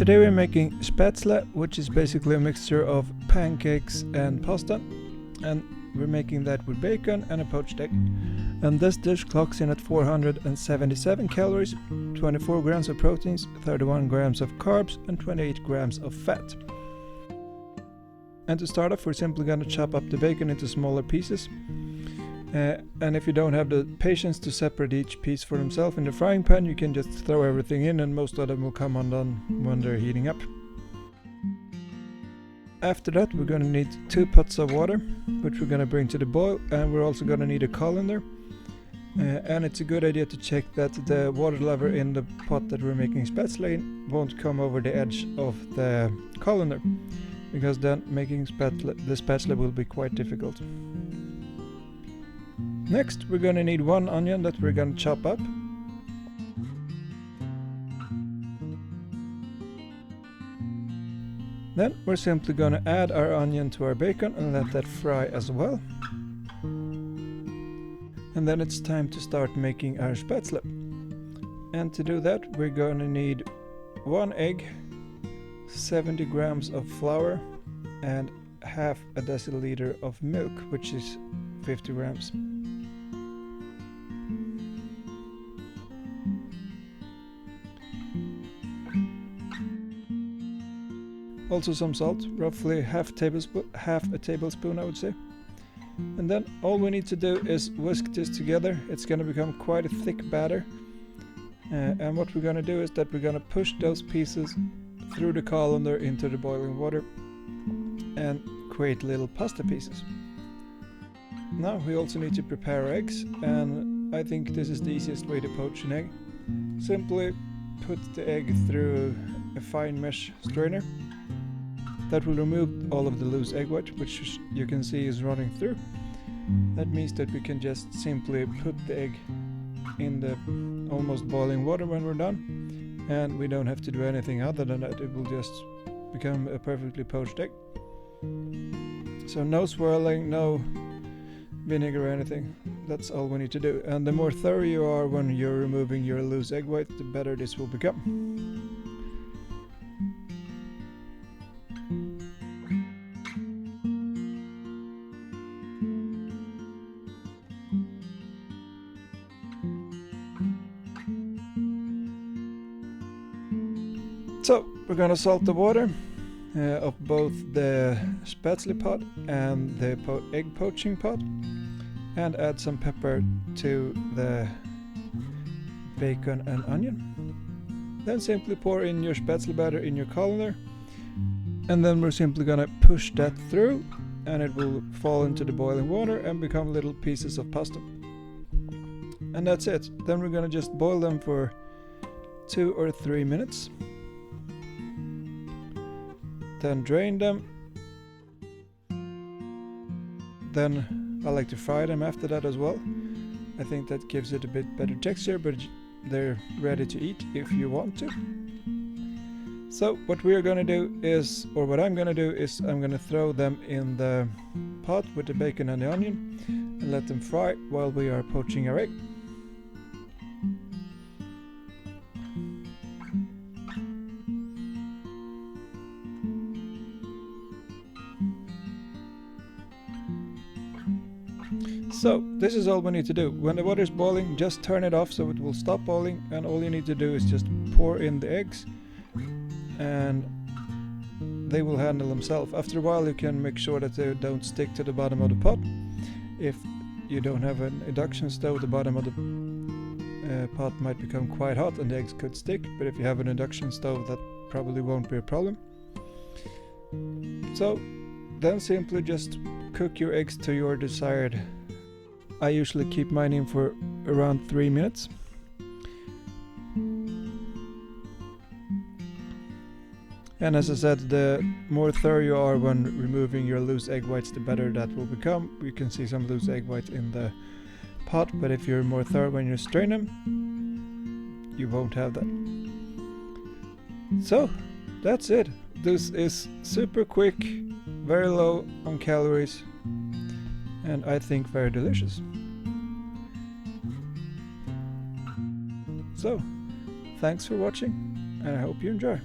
Today we're making Spätzle, which is basically a mixture of pancakes and pasta, and we're making that with bacon and a poached egg. And this dish clocks in at 477 calories, 24 grams of proteins, 31 grams of carbs and 28 grams of fat. And to start off, we're simply going to chop up the bacon into smaller pieces. And if you don't have the patience to separate each piece for themselves in the frying pan, you can just throw everything in and most of them will come undone when they're heating up. After that, we're going to need 2 pots of water, which we're going to bring to the boil, and we're also going to need a colander. And it's a good idea to check that the water level in the pot that we're making Spätzle in won't come over the edge of the colander, because then making the Spätzle will be quite difficult. Next, we're going to need 1 onion that we're going to chop up. Then we're simply going to add our onion to our bacon and let that fry as well. And then it's time to start making our Spätzle. And to do that, we're going to need 1 egg, 70 grams of flour, and half a deciliter of milk, which is 50 grams. Also some salt, roughly half a tablespoon I would say. And then all we need to do is whisk this together. It's going to become quite a thick batter. And what we're going to do is that we're going to push those pieces through the colander into the boiling water and create little pasta pieces. Now we also need to prepare our eggs, and I think this is the easiest way to poach an egg. Simply put the egg through a fine mesh strainer. That will remove all of the loose egg white, which you can see is running through. That means that we can just simply put the egg in the almost boiling water when we're done, and we don't have to do anything other than that. It will just become a perfectly poached egg. So no swirling, no vinegar or anything. That's all we need to do. And the more thorough you are when you're removing your loose egg white, the better this will become. So we're going to salt the water of both the Spätzle pot and the egg poaching pot, and add some pepper to the bacon and onion. Then simply pour in your Spätzle batter in your colander, and then we're simply going to push that through, and it will fall into the boiling water and become little pieces of pasta. And that's it. Then we're going to just boil them for 2 or 3 minutes. Then drain them. Then I like to fry them after that as well. I think that gives it a bit better texture, but they're ready to eat if you want to. So what we're gonna do is, or what I'm gonna do is, I'm gonna throw them in the pot with the bacon and the onion and let them fry while we are poaching our egg. So this is all we need to do. When the water is boiling, just turn it off so it will stop boiling, and all you need to do is just pour in the eggs and they will handle themselves. After a while you can make sure that they don't stick to the bottom of the pot. If you don't have an induction stove, the bottom of the pot might become quite hot and the eggs could stick, but if you have an induction stove, that probably won't be a problem. So then simply just cook your eggs to your desired. I usually keep mine in for around 3 minutes. And as I said, the more thorough you are when removing your loose egg whites, the better that will become. You can see some loose egg white in the pot, but if you're more thorough when you strain them, you won't have that. So that's it. This is super quick, very low on calories, and I think very delicious. So, thanks for watching, and I hope you enjoy.